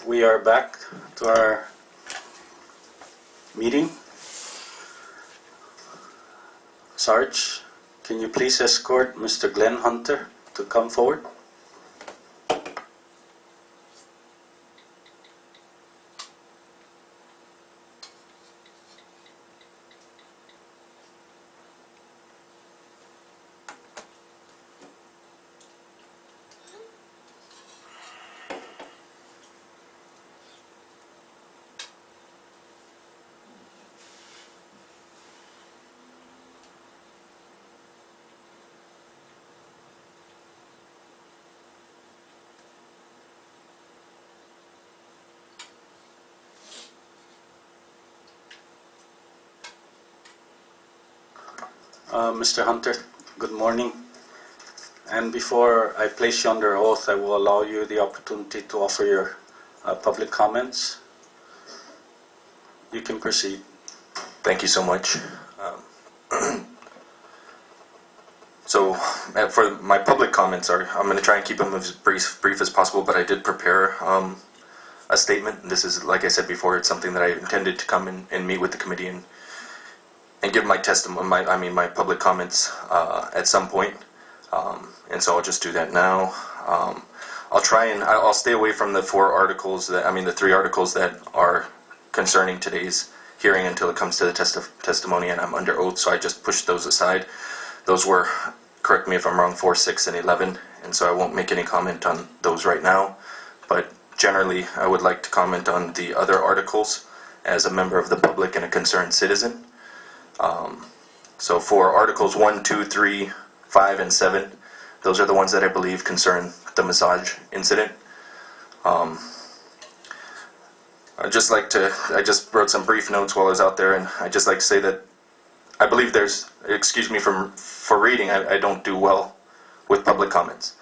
We are back to our meeting. Sarge, can you please escort Mr. Glenn Hunter to come forward? Mr. Hunter, good morning. And before I place you under oath, I will allow you the opportunity to offer your public comments. You can proceed. Thank you so much. For my public comments, I'm going to try and keep them as brief as possible, but I did prepare a statement. This is, like I said before, it's something that I intended to come and meet with the committee and give my testimony, my public comments at some point. And so I'll just do that now. I'll stay away from the the 3 articles that are concerning today's hearing until it comes to the testimony and I'm under oath, so I just pushed those aside. Those were, correct me if I'm wrong, 4, 6, and 11, and so I won't make any comment on those right now, but generally I would like to comment on the other articles as a member of the public and a concerned citizen. So for Articles 1, 2, 3, 5, and 7, those are the ones that I believe concern the massage incident. I just wrote some brief notes while I was out there, and I'd just like to say that I believe excuse me for reading, I don't do well with public comments.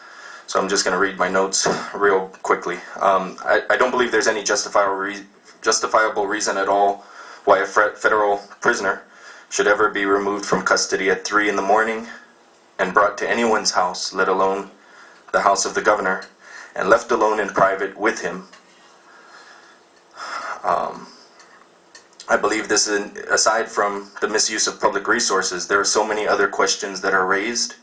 So I'm just going to read my notes real quickly. I don't believe there's any justifiable reason at all why a federal prisoner should ever be removed from custody at 3 in the morning and brought to anyone's house, let alone the house of the governor, and left alone in private with him. I believe this is, aside from the misuse of public resources, there are so many other questions that are raised.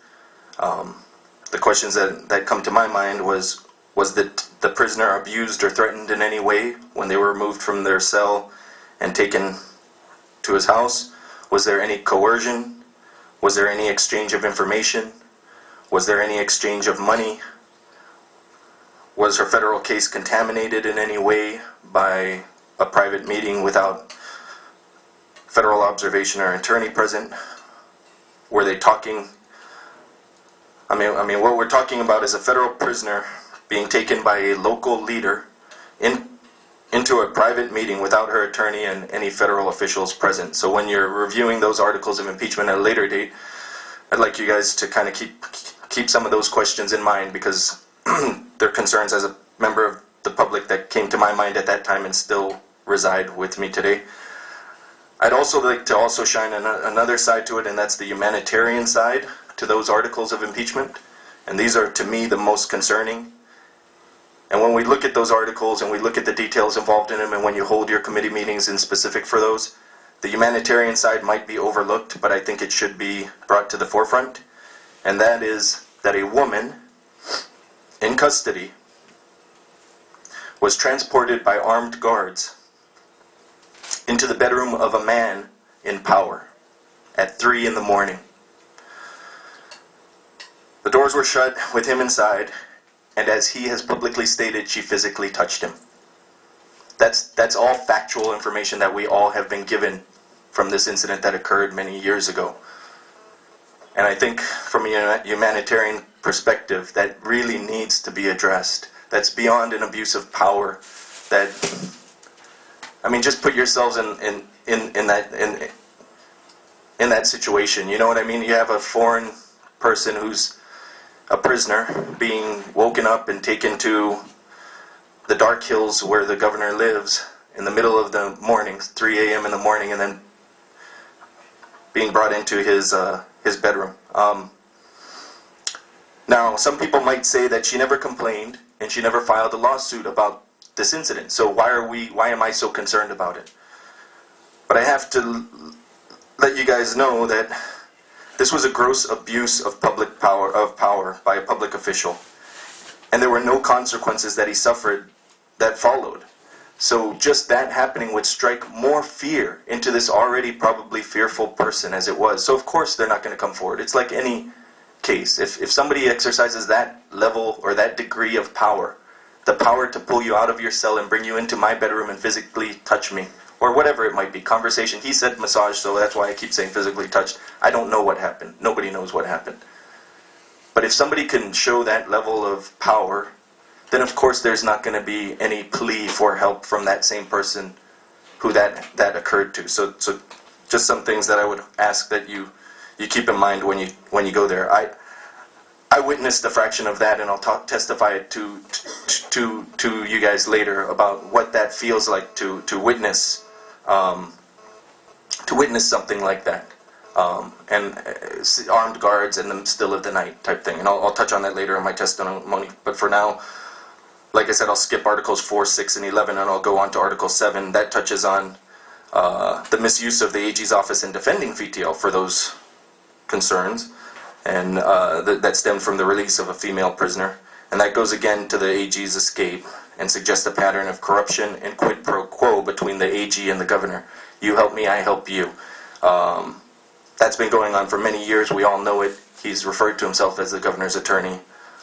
The questions that come to my mind was that the prisoner abused or threatened in any way when they were removed from their cell and taken to his house? Was there any coercion? Was there any exchange of information? Was there any exchange of money? Was her federal case contaminated in any way by a private meeting without federal observation or attorney present? Were they talking? I mean, what we're talking about is a federal prisoner being taken by a local leader into a private meeting without her attorney and any federal officials present. So when you're reviewing those articles of impeachment at a later date, I'd like you guys to kind of keep some of those questions in mind, because they're concerns as a member of the public that came to my mind at that time and still reside with me today. I'd also like to shine another side to it, and that's the humanitarian side to those articles of impeachment. And these are, to me, the most concerning. And when we look at those articles and we look at the details involved in them, and when you hold your committee meetings in specific for those, the humanitarian side might be overlooked, but I think it should be brought to the forefront. And that is that a woman in custody was transported by armed guards into the bedroom of a man in power at 3 in the morning. The doors were shut with him inside, and as he has publicly stated, she physically touched him. That's all factual information that we all have been given from this incident that occurred many years ago. And I think from a humanitarian perspective, that really needs to be addressed. That's beyond an abuse of power. Just put yourselves in that situation. You know what I mean? You have a foreign person who's a prisoner being woken up and taken to the dark hills where the governor lives in the middle of the morning, 3 a.m. in the morning, and then being brought into his bedroom. Now, some people might say that she never complained and she never filed a lawsuit about this incident. So why am I so concerned about it? But I have to let you guys know that this was a gross abuse of power by a public official, and there were no consequences that he suffered that followed. So just that happening would strike more fear into this already probably fearful person as it was. So of course they're not going to come forward. It's like any case. If somebody exercises that level or that degree of power, the power to pull you out of your cell and bring you into my bedroom and physically touch me, or whatever it might be, conversation. He said massage, so that's why I keep saying physically touched. I don't know what happened. Nobody knows what happened. But if somebody can show that level of power, then of course there's not going to be any plea for help from that same person who that occurred to. So just some things that I would ask that you keep in mind when you go there. I witnessed a fraction of that, and I'll testify to you guys later about what that feels like to witness something like that, and armed guards in the still of the night type thing. And I'll touch on that later in my testimony. But for now, like I said, I'll skip Articles 4, 6, and 11, and I'll go on to Article 7. That touches on the misuse of the AG's office in defending VTL for those concerns, and that stemmed from the release of a female prisoner. And that goes again to the AG's escape and suggests a pattern of corruption and quid pro quo between the AG and the governor. You help me, I help you. That's been going on for many years. We all know it. He's referred to himself as the governor's attorney.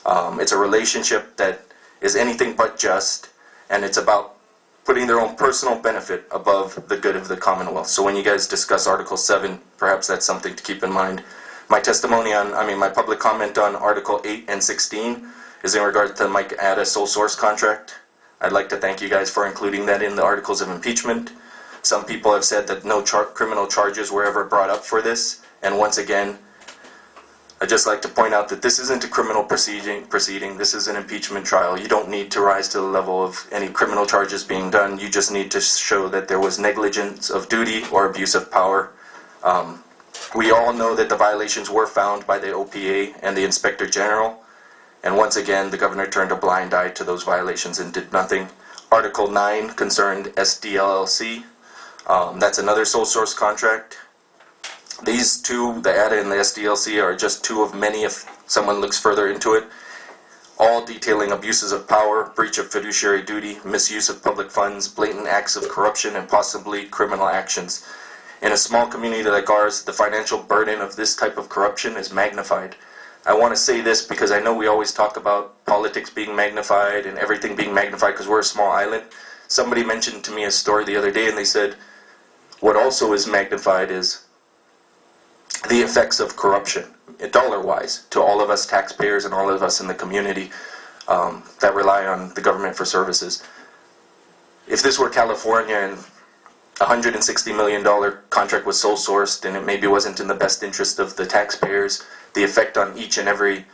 It's a relationship that is anything but just, and it's about putting their own personal benefit above the good of the Commonwealth. So when you guys discuss Article 7, perhaps that's something to keep in mind. My public comment on Article 8 and 16 is in regard to the Mike Atta sole source contract. I'd like to thank you guys for including that in the Articles of Impeachment. Some people have said that no criminal charges were ever brought up for this, and once again, I'd just like to point out that this isn't a criminal proceeding. This is an impeachment trial. You don't need to rise to the level of any criminal charges being done. You just need to show that there was negligence of duty or abuse of power. We all know that the violations were found by the OPA and the Inspector General, and once again, the governor turned a blind eye to those violations and did nothing. Article 9 concerned SDLLC. That's another sole source contract. These two, the ADA and the SDLC, are just two of many if someone looks further into it, all detailing abuses of power, breach of fiduciary duty, misuse of public funds, blatant acts of corruption, and possibly criminal actions. In a small community like ours, the financial burden of this type of corruption is magnified. I want to say this because I know we always talk about politics being magnified and everything being magnified because we're a small island. Somebody mentioned to me a story the other day, and they said what also is magnified is the effects of corruption, dollar-wise, to all of us taxpayers and all of us in the community that rely on the government for services. If this were California and a $160 million contract was sole sourced and it maybe wasn't in the best interest of the taxpayers, the effect on each and every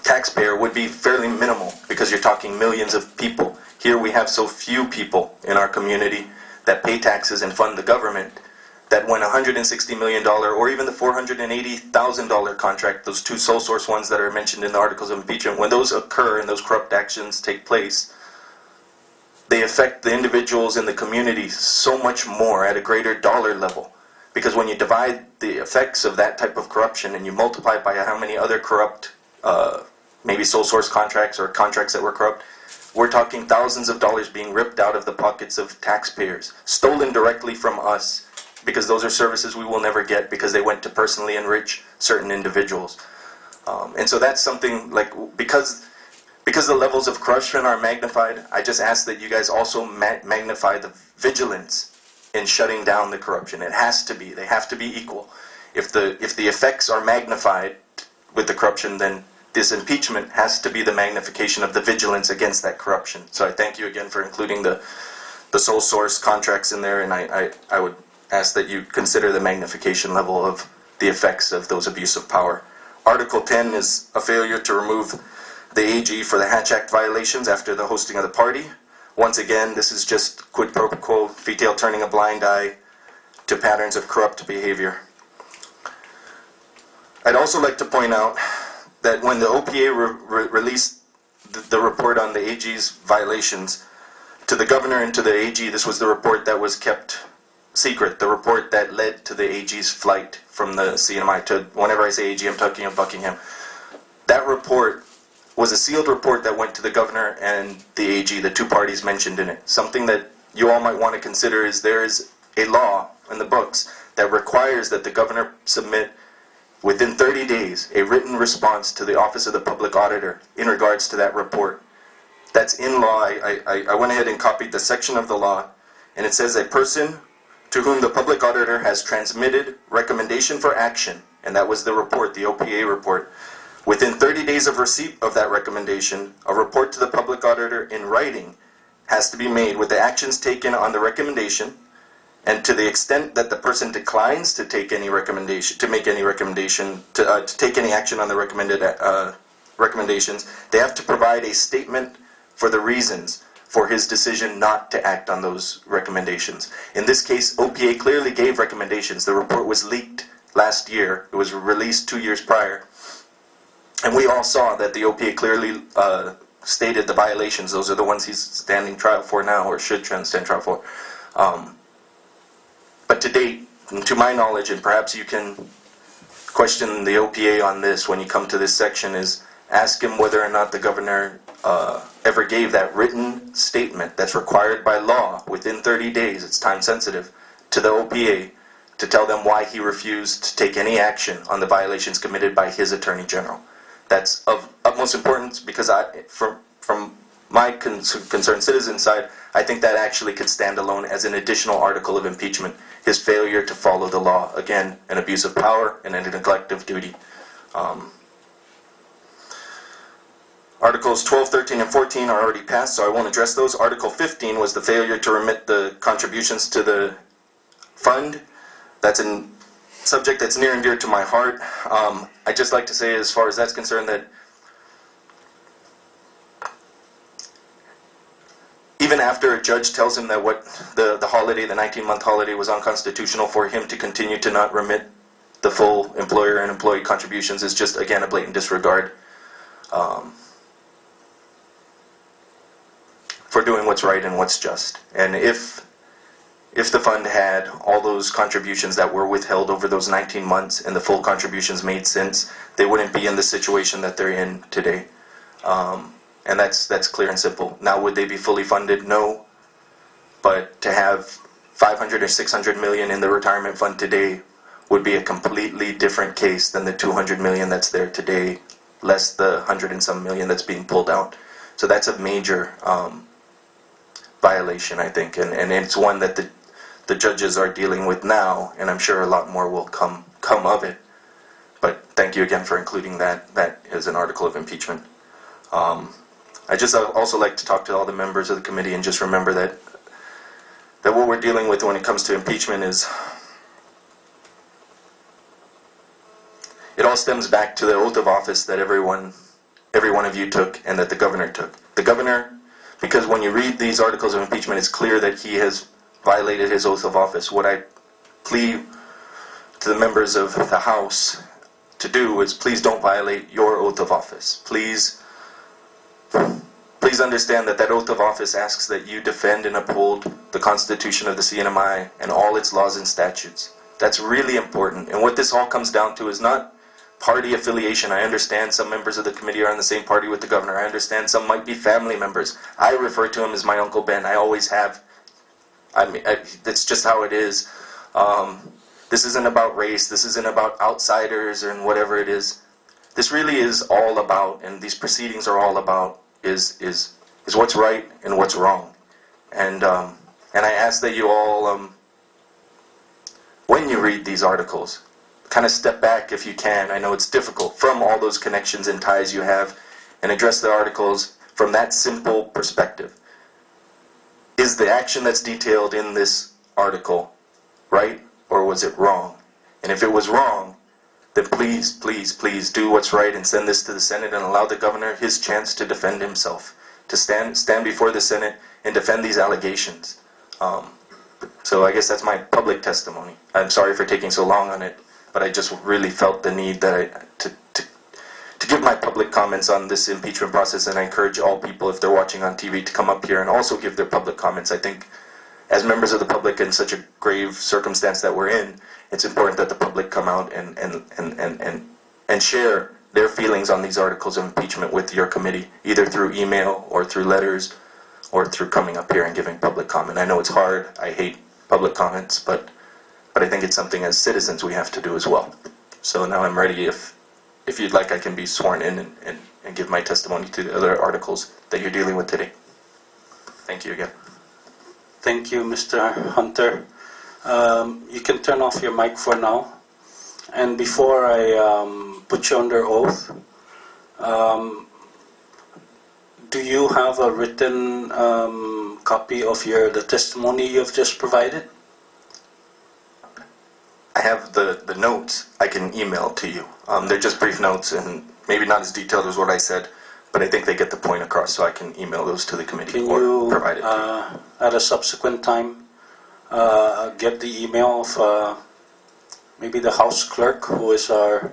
taxpayer would be fairly minimal because you're talking millions of people. Here we have so few people in our community that pay taxes and fund the government that when $160 million or even the $480,000 contract, those two sole source ones that are mentioned in the Articles of Impeachment, when those occur and those corrupt actions take place, they affect the individuals in the community so much more at a greater dollar level. Because when you divide the effects of that type of corruption and you multiply it by how many other corrupt, maybe sole source contracts or contracts that were corrupt, we're talking thousands of dollars being ripped out of the pockets of taxpayers, stolen directly from us, because those are services we will never get because they went to personally enrich certain individuals. And so that's something like, because the levels of corruption are magnified, I just ask that you guys also magnify the vigilance in shutting down the corruption. It has to be. They have to be equal. If the effects are magnified with the corruption, then this impeachment has to be the magnification of the vigilance against that corruption. So I thank you again for including the sole source contracts in there, and I would ask that you consider the magnification level of the effects of those abuse of power. Article 10 is a failure to remove the AG for the Hatch Act violations after the hosting of the party. Once again, this is just quid pro quo, VTL turning a blind eye to patterns of corrupt behavior. I'd also like to point out that when the OPA released the report on the AG's violations to the governor and to the AG. This was the report that was kept secret, the report that led to the AG's flight from the CNMI to, whenever I say AG, I'm talking of Buckingham. That report was a sealed report that went to the governor and the AG, the two parties mentioned in it. Something that you all might want to consider is there is a law in the books that requires that the governor submit within 30 days a written response to the Office of the Public Auditor in regards to that report. That's in law. I went ahead and copied the section of the law, and it says a person to whom the public auditor has transmitted recommendation for action, and that was the report, the OPA report, within 30 days of receipt of that recommendation, a report to the public auditor in writing has to be made with the actions taken on the recommendation, and to the extent that the person declines to take any recommendation, to make any recommendation, to take any action on the recommended recommendations, they have to provide a statement for the reasons for his decision not to act on those recommendations. In this case, OPA clearly gave recommendations. The report was leaked last year. It was released 2 years prior. And we all saw that the OPA clearly stated the violations. Those are the ones he's standing trial for now, or should stand trial for. But to date, and to my knowledge, and perhaps you can question the OPA on this when you come to this section, is ask him whether or not the governor ever gave that written statement that's required by law within 30 days, it's time sensitive, to the OPA to tell them why he refused to take any action on the violations committed by his Attorney General. That's of utmost importance because from my concerned citizen side, I think that actually could stand alone as an additional article of impeachment. His failure to follow the law. Again, an abuse of power and a neglect of duty. Articles 12, 13, and 14 are already passed, so I won't address those. Article 15 was the failure to remit the contributions to the fund. That's a subject that's near and dear to my heart. I'd just like to say, as far as that's concerned, that even after a judge tells him that what the holiday, the 19-month holiday, was unconstitutional, for him to continue to not remit the full employer and employee contributions is just, again, a blatant disregard for doing what's right and what's just. And if the fund had all those contributions that were withheld over those 19 months and the full contributions made since, they wouldn't be in the situation that they're in today. And that's clear and simple. Now, would they be fully funded? No. But to have 500 or 600 million in the retirement fund today would be a completely different case than the 200 million that's there today, less the 100 and some million that's being pulled out. So that's a major violation, I think, and it's one that the judges are dealing with now, and I'm sure a lot more will come of it. But thank you again for including that as an article of impeachment. I just also like to talk to all the members of the committee and just remember that what we're dealing with when it comes to impeachment is, it all stems back to the oath of office that every one of you took and that the governor took. The governor, because when you read these articles of impeachment, it's clear that he has violated his oath of office. What I plead to the members of the House to do is please don't violate your oath of office. Please understand that oath of office asks that you defend and uphold the Constitution of the CNMI and all its laws and statutes. That's really important. And what this all comes down to is not party affiliation. I understand some members of the committee are in the same party with the governor. I understand some might be family members. I refer to him as my Uncle Ben. I always have. That's just how it is. This isn't about race. This isn't about outsiders and whatever it is. This really is all about, and these proceedings are all about, is what's right and what's wrong. And I ask that you all, when you read these articles, kind of step back if you can. I know it's difficult, from all those connections and ties you have, and address the articles from that simple perspective. Is the action that's detailed in this article right, or was it wrong? And if it was wrong, then please, please, please do what's right and send this to the Senate and allow the governor his chance to defend himself, to stand before the Senate and defend these allegations. So I guess that's my public testimony. I'm sorry for taking so long on it, but I just really felt the need that to to give my public comments on this impeachment process, and I encourage all people, if they're watching on TV, to come up here and also give their public comments. I think as members of the public in such a grave circumstance that we're in, it's important that the public come out and share their feelings on these articles of impeachment with your committee, either through email or through letters or through coming up here and giving public comment. I know it's hard. I hate public comments, but I think it's something as citizens we have to do as well. So now I'm ready. If you'd like, I can be sworn in and give my testimony to the other articles that you're dealing with today. Thank you again. Thank you, Mr. Hunter. You can turn off your mic for now. And before I put you under oath, do you have a written copy of the testimony you've just provided? I have the notes I can email to you. They're just brief notes and maybe not as detailed as what I said, but I think they get the point across, so I can email those to the committee. Can or you, provide it to you. At a subsequent time, get the email of maybe the House Clerk, who is our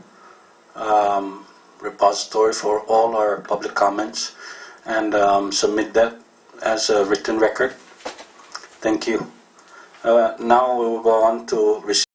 repository for all our public comments, and submit that as a written record? Thank you. Now we will go on to receive